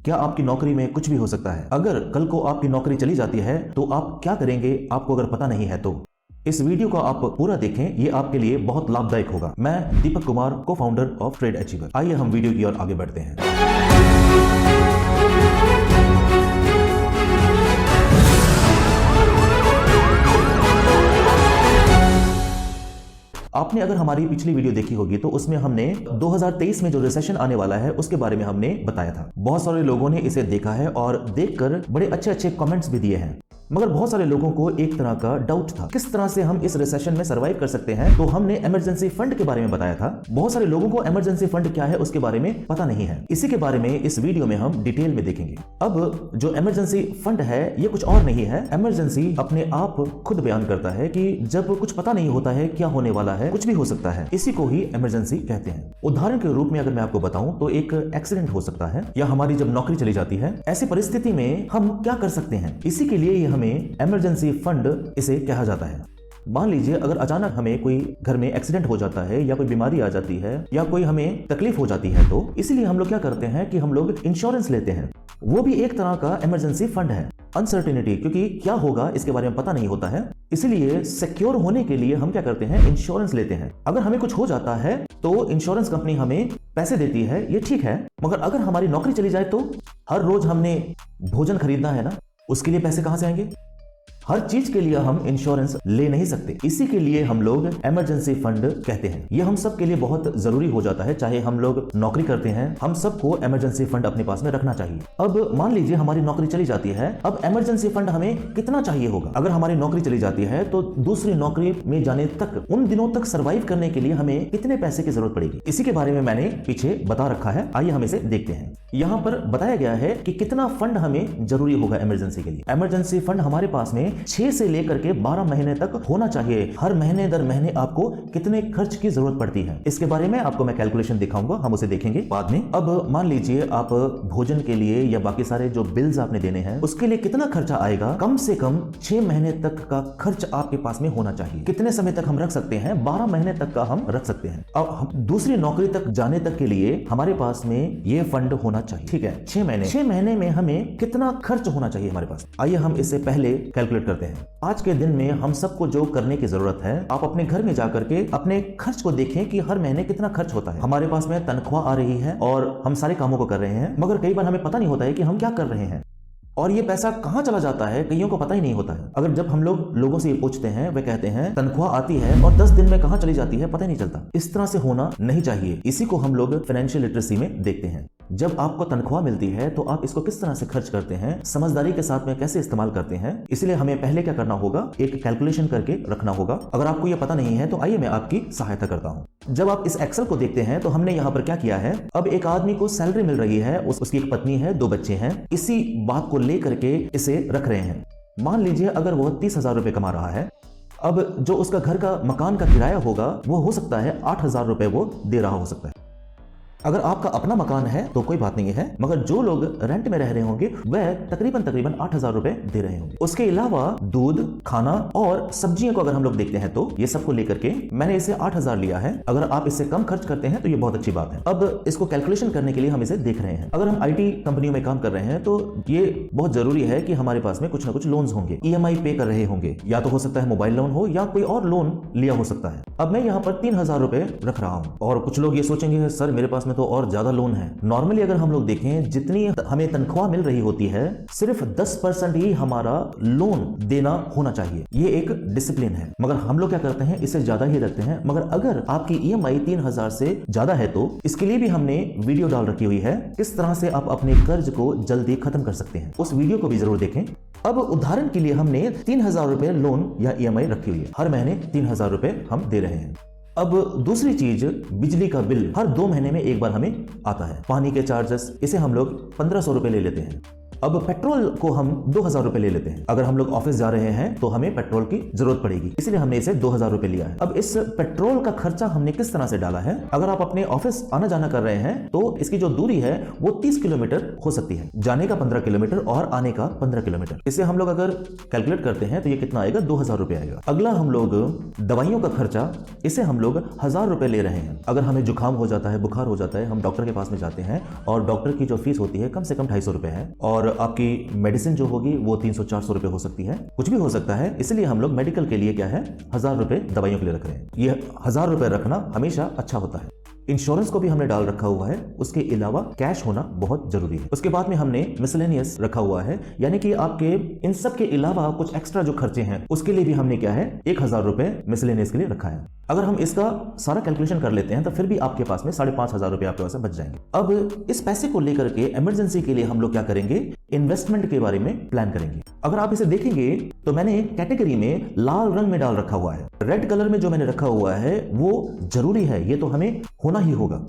क्या आपकी नौकरी में कुछ भी हो सकता है? अगर कल को आपकी नौकरी चली जाती है तो आप क्या करेंगे, आपको अगर पता नहीं है तो इस वीडियो को आप पूरा देखें, ये आपके लिए बहुत लाभदायक होगा। मैं दीपक कुमार, को फाउंडर ऑफ ट्रेड अचीवर। आइए हम वीडियो की ओर आगे बढ़ते हैं। आपने अगर हमारी पिछली वीडियो देखी होगी तो उसमें हमने 2023 में जो रिसेशन आने वाला है उसके बारे में हमने बताया था। बहुत सारे लोगों ने इसे देखा है और देखकर बड़े अच्छे अच्छे कमेंट्स भी दिए हैं, मगर बहुत सारे लोगों को एक तरह का डाउट था किस तरह से हम इस रिसेशन में सरवाइव कर सकते हैं। तो हमने इमरजेंसी फंड के बारे में बताया था। बहुत सारे लोगों को इमरजेंसी फंड क्या है उसके बारे में पता नहीं है। इसी के बारे में इस वीडियो में हम डिटेल में देखेंगे। अब जो इमरजेंसी फंड है ये कुछ और नहीं है। इमरजेंसी अपने आप खुद बयान करता है कि जब कुछ पता नहीं होता है क्या होने वाला है, कुछ भी हो सकता है, इसी को ही इमरजेंसी कहते हैं। उदाहरण के रूप में अगर मैं आपको बताऊं तो एक एक्सीडेंट हो सकता है या हमारी जब नौकरी चली जाती है, ऐसी परिस्थिति में हम क्या कर सकते हैं, इसी के लिए हमें इमरजेंसी फंड इसे कहा जाता है। मान लीजिए अगर अचानक हमें कोई घर में एक्सीडेंट हो जाता है या कोई बीमारी आ जाती है या कोई हमें तकलीफ हो जाती है, तो इसलिए हम लोग क्या करते हैं कि हम लोग इंश्योरेंस लेते हैं। वो भी एक तरह का इमरजेंसी फंड है। अनसर्टेनिटी, क्योंकि क्या होगा इसके बारे में पता नहीं होता है, इसलिए सिक्योर होने के लिए हम क्या करते हैं, इंश्योरेंस लेते हैं। अगर हमें कुछ हो जाता है तो इंश्योरेंस कंपनी हमें पैसे देती है, ये ठीक है। मगर अगर हमारी नौकरी चली जाए तो हर रोज हमने भोजन खरीदना है ना, उसके लिए पैसे कहां से आएंगे? हर चीज के लिए हम इंश्योरेंस ले नहीं सकते। इसी के लिए हम लोग इमरजेंसी फंड कहते हैं। ये हम सब के लिए बहुत जरूरी हो जाता है, चाहे हम लोग नौकरी करते हैं, हम सबको इमरजेंसी फंड अपने पास में रखना चाहिए। अब मान लीजिए हमारी नौकरी चली जाती है, अब इमरजेंसी फंड हमें कितना चाहिए होगा? अगर हमारी नौकरी चली जाती है तो दूसरी नौकरी में जाने तक, उन दिनों तक सर्वाइव करने के लिए हमें कितने पैसे की जरूरत पड़ेगी, इसी के बारे में मैंने पीछे बता रखा है। आइए हम इसे देखते हैं। यहाँ पर बताया गया है कि कितना फंड हमें जरूरी होगा इमरजेंसी के लिए। इमरजेंसी फंड हमारे पास में 6 से लेकर के 12 महीने तक होना चाहिए। हर महीने दर महीने आपको कितने खर्च की जरूरत पड़ती है, इसके बारे में आपको मैं कैलकुलेशन दिखाऊंगा, हम उसे देखेंगे बाद में। अब मान लीजिए आप भोजन के लिए या बाकी सारे जो बिल्स आपने देने हैं उसके लिए कितना खर्चा आएगा। कम से कम 6 महीने तक का खर्च आपके पास में होना चाहिए। कितने समय तक हम रख सकते हैं? 12 महीने तक का हम रख सकते हैं। अब दूसरी नौकरी तक जाने तक के लिए हमारे पास में ये फंड होना चाहिए, ठीक है। 6 महीने में हमें कितना खर्च होना चाहिए हमारे पास? आइए हम इससे पहले कैलकुलेट करते हैं। आज के दिन में हम सबको जो करने की जरूरत है, आप अपने घर में जाकर के अपने खर्च को देखें कि हर महीने कितना खर्च होता है। हमारे पास में तनख्वाह आ रही है और हम सारे कामों को कर रहे हैं, मगर कई बार हमें पता नहीं होता है कि हम क्या कर रहे हैं और ये पैसा कहां चला जाता है, कईयों को पता ही नहीं होता है। अगर जब हम लोगों से ये पूछते हैं, वे कहते हैं तनख्वाह आती है और 10 दिन में कहां चली जाती है पता ही नहीं चलता। इस तरह से होना नहीं चाहिए। इसी को हम लोग फाइनेंशियल लिटरेसी में देखते हैं। जब आपको तनख्वाह मिलती है तो आप इसको किस तरह से खर्च करते हैं, समझदारी के साथ में कैसे इस्तेमाल करते हैं, इसलिए हमें पहले क्या करना होगा, एक कैलकुलेशन करके रखना होगा। अगर आपको यह पता नहीं है तो आइए मैं आपकी सहायता करता हूं। जब आप इस एक्सेल को देखते हैं तो हमने यहां पर क्या किया है, अब एक आदमी को सैलरी मिल रही है, उसकी एक पत्नी है, 2 बच्चे हैं। इसी बात को लेकर के इसे रख रहे हैं। मान लीजिए अगर वो 30,000 रुपए कमा रहा है, अब जो उसका घर का मकान का किराया होगा वो हो सकता है 8,000 रुपए वो दे रहा हो सकता है। अगर आपका अपना मकान है तो कोई बात नहीं है, मगर जो लोग रेंट में रह रहे होंगे वह तकरीबन 8,000 रुपए दे रहे होंगे। उसके अलावा दूध, खाना और सब्जियों को अगर हम लोग देखते हैं तो ये सबको लेकर के मैंने इसे 8,000 लिया है। अगर आप इससे कम खर्च करते हैं तो ये बहुत अच्छी बात है। अब इसको कैलकुलेशन करने के लिए हम इसे देख रहे हैं। अगर हम IT कंपनियों में काम कर रहे हैं तो ये बहुत जरूरी है कि हमारे पास में कुछ ना कुछ लोन्स होंगे, EMI पे कर रहे होंगे, या तो हो सकता है मोबाइल लोन हो या कोई और लोन लिया हो सकता है। अब मैं यहाँ पर 3,000 रुपए रख रहा हूँ और कुछ लोग ये सोचेंगे सर मेरे पास में तो और ज्यादा लोन है। नॉर्मली अगर हम लोग देखें जितनी हमें तनख्वाह मिल रही होती है सिर्फ 10% ही हमारा लोन देना होना चाहिए। ये एक डिसिप्लिन है, मगर हम लोग क्या करते हैं इससे ज्यादा ही रखते हैं। मगर अगर आपकी EMI 3,000 से ज्यादा है तो इसके लिए भी हमने वीडियो डाल रखी हुई है, किस तरह से आप अपने कर्ज को जल्दी खत्म कर सकते हैं। उस वीडियो को भी जरूर देखें। अब उदाहरण के लिए हमने 3,000 रुपए लोन या EMI रखी हुई है, हर महीने 3,000 रुपए हम दे रहे हैं। अब दूसरी चीज, बिजली का बिल हर 2 महीने में एक बार हमें आता है। पानी के चार्जेस, इसे हम लोग 1,500 रुपए ले लेते हैं। अब पेट्रोल को हम 2000 रुपए ले लेते हैं। अगर हम लोग ऑफिस जा रहे हैं तो हमें पेट्रोल की जरूरत पड़ेगी, इसलिए हमने इसे 2000 रुपए लिया है। अब इस पेट्रोल का खर्चा हमने किस तरह से डाला है? अगर आप अपने ऑफिस आना जाना कर रहे हैं तो इसकी जो दूरी है वो 30 किलोमीटर हो सकती है, जाने का 15 किलोमीटर और आने का 15 किलोमीटर। इसे हम लोग अगर कैलकुलेट करते हैं तो ये कितना आएगा? 2000 रुपए आएगा। अगला हम लोग दवाइयों का खर्चा, इसे हम लोग 1000 रुपए ले रहे हैं। अगर हमें जुकाम हो जाता है, बुखार हो जाता है, हम डॉक्टर के पास में जाते हैं और डॉक्टर की जो फीस होती है कम से कम 250 रुपए है, और आपकी मेडिसिन जो होगी वो 300-400 रुपए हो सकती है, कुछ भी हो सकता है। इसलिए हम लोग मेडिकल के लिए क्या है, 1000 रुपए दवाइयों के लिए रख रहे हैं। ये 1000 रुपए रखना हमेशा अच्छा होता है। इंश्योरेंस को भी हमने डाल रखा हुआ है, उसके अलावा कैश होना बहुत जरूरी है। उसके बाद में हमने मिसलेनियस रखा हुआ है, यानी कि आपके इन सब के अलावा कुछ एक्स्ट्रा जो खर्चे हैं उसके लिए भी हमने क्या है, 1000 रुपए मिसलेनियस के लिए रखा है। अगर हम इसका सारा कैलकुलेशन कर लेते हैं तो फिर भी आपके पास में 5500 रुपए आपके पास बच जाएंगे। अब इस पैसे को लेकर के इमरजेंसी के लिए हम लोग क्या करेंगे, इन्वेस्टमेंट के बारे में प्लान करेंगे। अगर आप इसे देखेंगे तो मैंने कैटेगरी में लाल रंग में डाल रखा हुआ है, रेड कलर में जो मैंने रखा हुआ है वो जरूरी है, ये तो हमें होना ही होगा।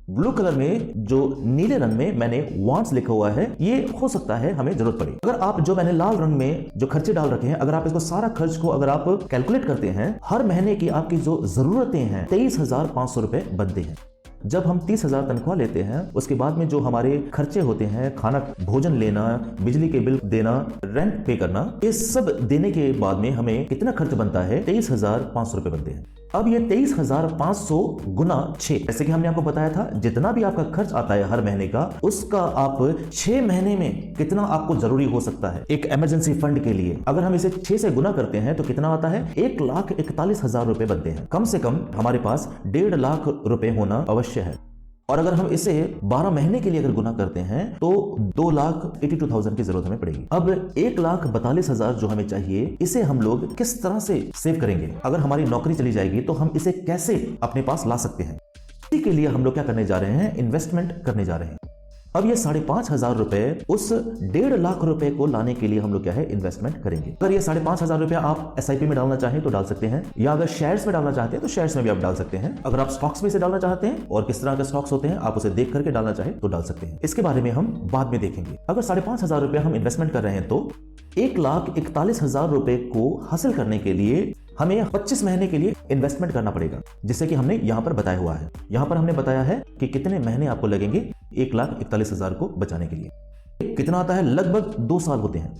ब्लू कलर में जो नीले रंग में मैंने वांट्स लिखा हुआ है, ये हो सकता है हमें जरूरत पड़े। अगर आप जो मैंने लाल रंग में जो खर्चे डाल रखे हैं, अगर आप इसको सारा खर्च को अगर आप कैलकुलेट करते हैं, हर महीने की आपकी जो जरूरतें हैं 23,500 रुपए बनते हैं। जब हम 30,000 तनख्वाह लेते हैं, उसके बाद में जो हमारे खर्चे होते हैं, खाना भोजन लेना, बिजली के बिल देना, रेंट पे करना, ये सब देने के बाद में हमें कितना खर्च बनता है, 23,500 रुपए बनते हैं। अब ये 23,500 गुना 6, जैसे कि हमने आपको बताया था, जितना भी आपका खर्च आता है हर महीने का, उसका आप 6 महीने में कितना आपको जरूरी हो सकता है एक इमरजेंसी फंड के लिए। अगर हम इसे 6 से गुना करते हैं तो कितना आता है, 1,41,000 रुपए बनते हैं। कम से कम हमारे पास 1.5 लाख रुपए होना अवश्य है। और अगर हम इसे 12 महीने के लिए अगर गुना करते हैं तो 2,82,000 की जरूरत हमें पड़ेगी। अब 1,42,000 जो हमें चाहिए, इसे हम लोग किस तरह से सेव करेंगे? अगर हमारी नौकरी चली जाएगी तो हम इसे कैसे अपने पास ला सकते हैं? इसी के लिए हम लोग क्या करने जा रहे हैं, इन्वेस्टमेंट करने जा रहे हैं। अब ये 5,500 रुपए उस 1.5 लाख रुपए को लाने के लिए हम लोग क्या है, इन्वेस्टमेंट करेंगे। अगर ये 5,500 रुपए आप SIP में डालना चाहें तो डाल सकते हैं, या अगर शेयर्स में डालना चाहते हैं तो शेयर्स में भी आप डाल सकते हैं। अगर आप स्टॉक्स में इसे डालना चाहते हैं और किस तरह के स्टॉक्स होते हैं आप उसे देख करके डालना चाहें तो डाल सकते हैं। इसके बारे में हम बाद में देखेंगे। अगर 5,500 रुपए हम इन्वेस्टमेंट कर रहे हैं तो 1,41,000 रुपए को हासिल करने के लिए हमें 25 महीने के लिए इन्वेस्टमेंट करना पड़ेगा, जिससे कि हमने यहां पर बताया हुआ है। यहां पर हमने बताया है कि कितने महीने आपको लगेंगे 1,41,000 को बचाने के लिए। कितना आता है, लगभग 2 साल होते हैं।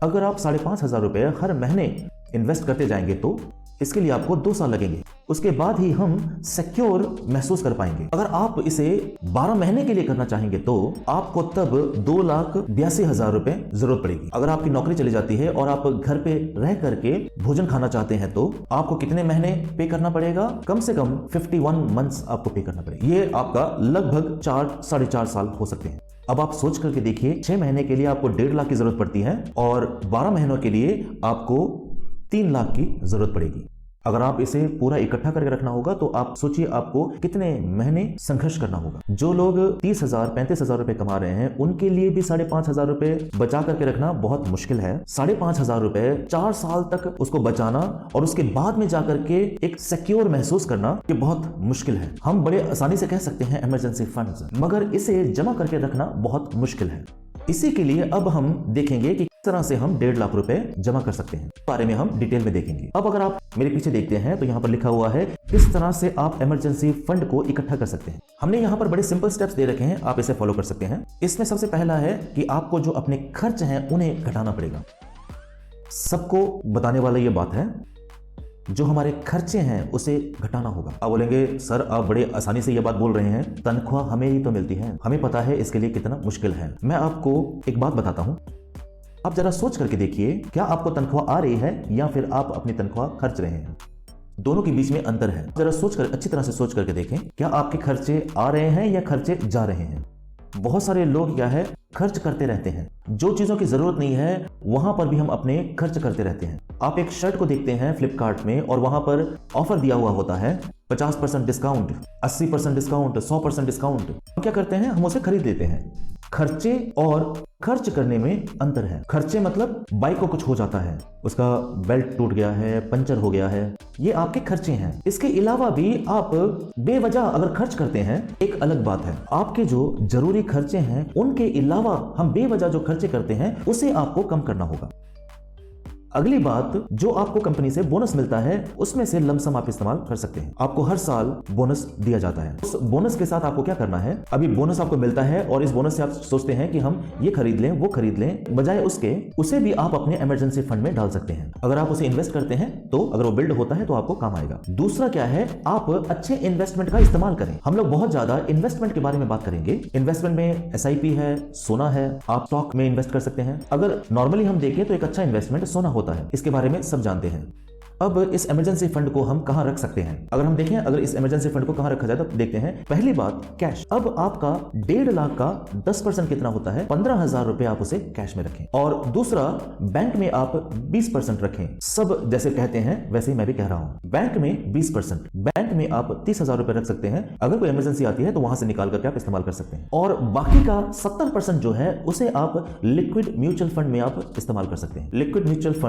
अगर आप 5,500 रुपए हर महीने इन्वेस्ट करते जाएंगे तो इसके लिए आपको 2 साल लगेंगे। उसके बाद ही हम सिक्योर महसूस कर पाएंगे। अगर आप इसे 12 महीने के लिए करना चाहेंगे तो आपको तब 2,82,000 रुपए जरूरत पड़ेगी। अगर आपकी नौकरी चली जाती है और आप घर पे रह करके भोजन खाना चाहते हैं तो आपको कितने महीने पे करना पड़ेगा? कम से कम 51 मंथ्स आपको पे करना पड़ेगा। ये आपका लगभग 4-4.5 साल हो सकते हैं। अब आप सोच करके देखिए, 6 महीने के लिए आपको 1.5 लाख की जरूरत पड़ती है और 12 महीनों के लिए आपको 3 लाख की जरूरत पड़ेगी। अगर आप इसे पूरा इकट्ठा करके रखना होगा तो आप सोचिए आपको कितने महीने संघर्ष करना होगा। जो लोग 30,000 35,000 रुपए कमा रहे हैं उनके लिए भी 5,500 रुपए बचा करके रखना बहुत मुश्किल है। 5,500 रुपए 4 साल तक उसको बचाना और उसके बाद में जाकर के एक सिक्योर महसूस करना, ये बहुत मुश्किल है। हम बड़े आसानी से कह सकते हैं इमरजेंसी फंड्स, मगर इसे जमा करके रखना बहुत मुश्किल है। इसी के लिए अब हम देखेंगे कि किस तरह से हम 1.5 लाख रुपए जमा कर सकते हैं, इस बारे में हम डिटेल में देखेंगे। अब अगर आप मेरे पीछे देखते हैं तो यहाँ पर लिखा हुआ है किस तरह से आप इमरजेंसी फंड को इकट्ठा कर सकते हैं। हमने यहाँ पर बड़े सिंपल स्टेप्स दे रखे हैं, आप इसे फॉलो कर सकते हैं। इसमें सबसे पहला है कि आपको जो अपने खर्च हैं उन्हें घटाना पड़ेगा। सबको बताने वाला ये बात है, जो हमारे खर्चे हैं उसे घटाना होगा। आप बोलेंगे सर आप बड़े आसानी से ये बात बोल रहे हैं, तनख्वाह हमें ही तो मिलती है, हमें पता है इसके लिए कितना मुश्किल है। मैं आपको एक बात बताता हूं, आप जरा सोच करके देखिए, क्या आपको तनख्वाह आ रही है या फिर आप अपनी तनख्वाह खर्च रहे हैं? दोनों के बीच में अंतर है। जरा सोचकर अच्छी तरह से सोच करके देखें, क्या आपके खर्चे आ रहे हैं या खर्चे जा रहे हैं? बहुत सारे लोग क्या है, खर्च करते रहते हैं। जो चीजों की जरूरत नहीं है वहां पर भी हम अपने खर्च करते रहते हैं। आप एक शर्ट को देखते हैं फ्लिपकार्ट में और वहां पर ऑफर दिया हुआ होता है, 50% डिस्काउंट, 80% डिस्काउंट, 100% डिस्काउंट। हम क्या करते हैं, हम उसे खरीद लेते हैं। खर्चे और खर्च करने में अंतर है। खर्चे मतलब बाइक को कुछ हो जाता है, उसका बेल्ट टूट गया है, पंचर हो गया है, ये आपके खर्चे हैं। इसके अलावा भी आप बेवजह अगर खर्च करते हैं एक अलग बात है। आपके जो जरूरी खर्चे हैं उनके अलावा हम बेवजह जो खर्चे करते हैं उसे आपको कम करना होगा। अगली बात, जो आपको कंपनी से बोनस मिलता है उसमें से लमसम आप इस्तेमाल कर सकते हैं। आपको हर साल बोनस दिया जाता है। उस बोनस के साथ आपको क्या करना है, अभी बोनस आपको मिलता है और इस बोनस से आप सोचते हैं कि हम ये खरीद लें वो खरीद लें, बजाय उसके उसे भी आप अपने इमरजेंसी फंड में डाल सकते हैं। अगर आप उसे इन्वेस्ट करते हैं तो अगर वो बिल्ड होता है तो आपको काम आएगा। दूसरा क्या है, आप अच्छे इन्वेस्टमेंट का इस्तेमाल करें। हम लोग बहुत ज्यादा इन्वेस्टमेंट के बारे में बात करेंगे। इन्वेस्टमेंट में SIP है, सोना है, आप स्टॉक में इन्वेस्ट कर सकते हैं। अगर नॉर्मली हम देखें तो एक अच्छा इन्वेस्टमेंट सोना होता है, इसके बारे में सब जानते हैं। अब इस इमरजेंसी फंड को हम कहां रख सकते हैं, अगर हम देखें अगर इस इमरजेंसी फंड को कहां रखा जाए तो देखते हैं। पहली बात, कैश। अब आपका 1.5 लाख का 10% कितना होता है, 15,000 रुपए आप उसे कैश में रखें। और दूसरा, बैंक में आप 20% रखें। सब जैसे कहते हैं वैसे ही मैं भी कह रहा हूं, बैंक में 20%। बैंक में आप 30,000 रुपए रख सकते हैं। अगर कोई इमरजेंसी आती है तो वहां से निकाल करके आप इस्तेमाल कर सकते हैं। और बाकी का 70% जो है उसे आप लिक्विड म्यूचुअल फंड में आप इस्तेमाल कर सकते हैं। लिक्विड म्यूचुअल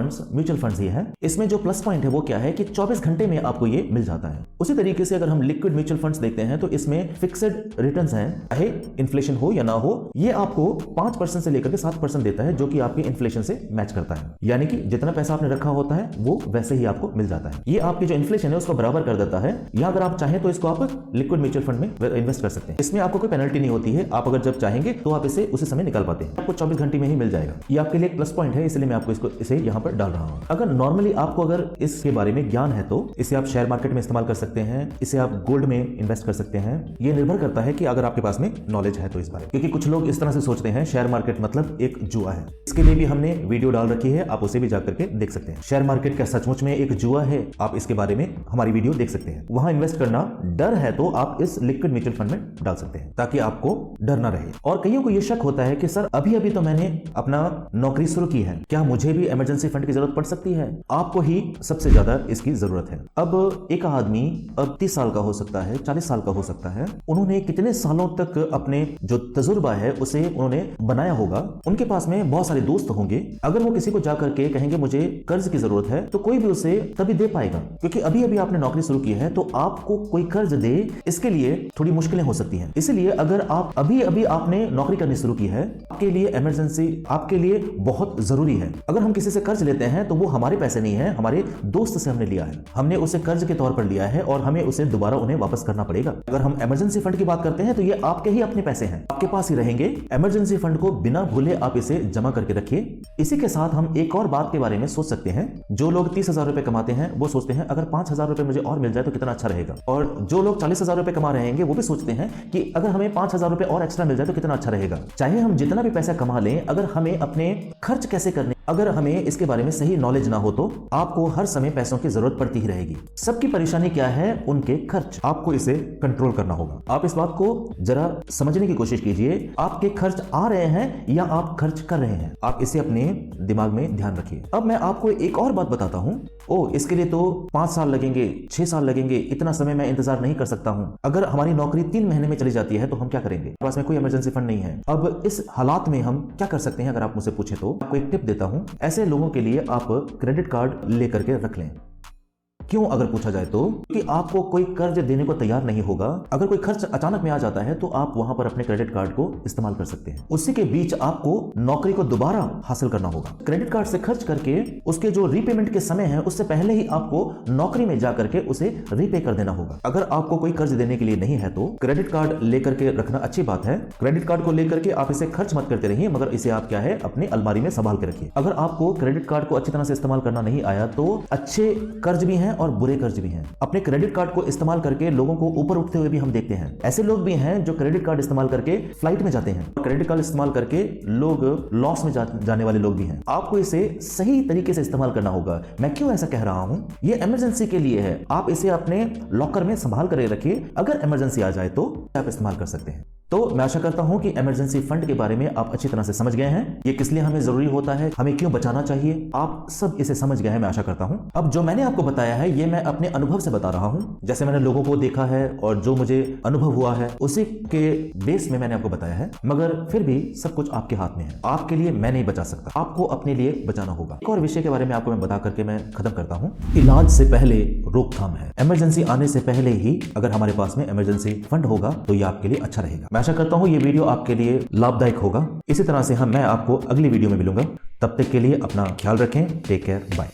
फंड्स ही है। इसमें जो प्लस पॉइंट है वो क्या है कि 24 घंटे में आपको ये मिल जाता है। उसी तरीके से अगर हम लिक्विड म्यूचुअल फंड्स देखते हैं तो इसमें फिक्स्ड रिटर्न्स हैं, चाहे इन्फ्लेशन हो या ना हो, ये आपको 5% से लेकर के 7% देता है, जो कि आपके इन्फ्लेशन से मैच करता है। यानी कि जितना पैसा आपने रखा होता है वो वैसे ही आपको मिल जाता है। ये आपकी जो इन्फ्लेशन है उसको बराबर कर देता है। या अगर आप चाहें तो इसको आप लिक्विड म्यूचुअल फंड में इन्वेस्ट कर सकते हैं। इसमें आपको कोई पेनल्टी नहीं होती है। आप अगर जब चाहेंगे तो आप इसे उसी समय निकाल पाते हैं। आपको 24 घंटे में ही मिल जाएगा। ये आपके लिए एक प्लस पॉइंट है, इसलिए मैं आपको इसे यहाँ पर डाल रहा हूँ। अगर नॉर्मली आपको अगर इसके बारे में ज्ञान है तो इसे आप शेयर मार्केट में इस्तेमाल कर सकते हैं, इसे आप गोल्ड में इन्वेस्ट कर सकते हैं। ये निर्भर करता है कि अगर आपके पास में नॉलेज है तो इस बारे में, क्योंकि कुछ लोग इस तरह से सोचते हैं शेयर मार्केट मतलब एक जुआ है। इसके लिए भी हमने वीडियो डाल रखी है, आप उसे भी जाकर के देख सकते हैं। शेयर मार्केट क्या सचमुच में एक जुआ है, आप इसके बारे में हमारी वीडियो देख सकते हैं। वहां इन्वेस्ट करना डर है तो आप इस लिक्विड म्यूचुअल फंड में डाल सकते हैं ताकि आपको डर ना रहे। और कईयों को यह शक होता है कि सर अभी तो मैंने अपना नौकरी शुरू की है, क्या मुझे भी इमरजेंसी फंड की जरूरत पड़ सकती है? आपको ही सबसे ज्यादा इसकी जरूरत है। अब एक आदमी अब 30 साल का हो सकता है, 40 साल का हो सकता है, उन्होंने कितने सालों तक अपने जो तजुर्बा है उसे उन्होंने बनाया होगा। उनके पास में बहुत सारे दोस्त होंगे। अगर वो किसी को जाकर के कहेंगे मुझे कर्ज की जरूरत है तो कोई भी उसे तभी दे पाएगा, क्योंकि अभी आपने नौकरी शुरू की है तो आपको कोई कर्ज दे इसके लिए थोड़ी मुश्किलें हो सकती हैं। इसलिए अगर आप अभी आपने नौकरी करनी शुरू की है, आपके लिए इमरजेंसी आपके लिए बहुत जरूरी है। अगर हम किसी से कर्ज लेते हैं तो वो हमारे पैसे नहीं है, हमारे दोस्त से हमने लिया है, हमने उसे कर्ज के तौर पर लिया है और हमें उसे दोबारा उन्हें वापस करना पड़ेगा। अगर हम इमरजेंसी फंड की बात करते हैं तो ये आपके ही अपने पैसे हैं, आपके पास ही रहेंगे। इमरजेंसी फंड को बिना भूले आप इसे जमा करके रखिए। इसी के साथ हम एक और बात के बारे में सोच सकते हैं। जो लोग 30,000 रुपए कमाते हैं वो सोचते हैं अगर 5,000 रुपए मुझे और मिल जाए तो कितना अच्छा रहेगा। और जो लोग 40,000 रुपए कमा रहे हैं वो भी सोचते हैं कि अगर हमें 5,000 रुपए और एक्स्ट्रा मिल जाए तो कितना अच्छा रहेगा। चाहे हम जितना भी पैसा कमा लें, अगर हमें अपने खर्च कैसे करने, अगर हमें इसके बारे में सही नॉलेज ना हो तो आपको हर समय पैसों की जरूरत पड़ती ही रहेगी। सबकी परेशानी क्या है? उनके खर्च। आपको इसे कंट्रोल करना होगा। आप इस बात को जरा समझने की कोशिश कीजिए। आपके खर्च आ रहे हैं या आप खर्च कर रहे हैं, आप इसे अपने दिमाग में ध्यान रखिए। अब मैं आपको एक और बात बताता हूं। इसके लिए तो 5 साल लगेंगे, 6 साल लगेंगे, इतना समय मैं इंतजार नहीं कर सकता हूं। अगर हमारी नौकरी 3 महीने में चली जाती है तो हम क्या करेंगे? पास में कोई इमरजेंसी फंड नहीं है। अब इस हालात में हम क्या कर सकते हैं? अगर आप मुझसे पूछे तो आपको एक टिप देता हूं। ऐसे लोगों के लिए आप क्रेडिट कार्ड लेकर के रख लें। क्यों अगर पूछा जाए तो कि आपको कोई कर्ज देने को तैयार नहीं होगा। अगर कोई खर्च अचानक में आ जाता है तो आप वहां पर अपने क्रेडिट कार्ड को इस्तेमाल कर सकते हैं। उसी के बीच आपको नौकरी को दोबारा हासिल करना होगा। क्रेडिट कार्ड से खर्च करके उसके जो रीपेमेंट के समय है उससे पहले ही आपको नौकरी में जाकर के उसे रीपे कर देना होगा। अगर आपको कोई कर्ज देने के लिए नहीं है तो क्रेडिट कार्ड लेकर के रखना अच्छी बात है। क्रेडिट कार्ड को लेकर के आप इसे खर्च मत करते रहिए, मगर इसे आप क्या है अपनी अलमारी में संभाल के रखिए। अगर आपको क्रेडिट कार्ड को अच्छी तरह से इस्तेमाल करना नहीं आया तो अच्छे कर्ज भी हैं और बुरे कर्ज भी हैं। अपने क्रेडिट कार्ड को इस्तेमाल करके लोगों को ऊपर उठते हुए भी हम देखते हैं। ऐसे लोग भी हैं जो क्रेडिट कार्ड इस्तेमाल करके फ्लाइट में जाते हैं। क्रेडिट कार्ड इस्तेमाल करके लोग लॉस में जाने वाले लोग भी हैं। आपको इसे सही तरीके से इस्तेमाल करना होगा। मैं क्यों ऐसा कह रहा हूं? ये इमरजेंसी के लिए है। आप इसे अपने लॉकर में संभाल कर रखिए। अगर इमरजेंसी आ जाए तो आप इस्तेमाल कर सकते हैं। तो मैं आशा करता हूं कि इमरजेंसी फंड के बारे में आप अच्छी तरह से समझ गए हैं, ये किस लिए हमें जरूरी होता है, हमें क्यों बचाना चाहिए, आप सब इसे समझ गए हैं मैं आशा करता हूं। अब जो मैंने आपको बताया है ये मैं अपने अनुभव से बता रहा हूं, जैसे मैंने लोगों को देखा है और जो मुझे अनुभव हुआ है उसी के बेस में मैंने आपको बताया है। मगर फिर भी सब कुछ आपके हाथ में है, आपके लिए मैं नहीं बचा सकता, आपको अपने लिए बचाना होगा। एक और विषय के बारे में आपको मैं बता करके मैं खत्म करता हूं। इलाज से पहले रोकथाम है। इमरजेंसी आने से पहले ही अगर हमारे पास में इमरजेंसी फंड होगा तो ये आपके लिए अच्छा रहेगा। मैं आशा करता हूं ये वीडियो आपके लिए लाभदायक होगा। इसी तरह से मैं आपको अगली वीडियो में मिलूंगा। तब तक के लिए अपना ख्याल रखें। Take care, bye.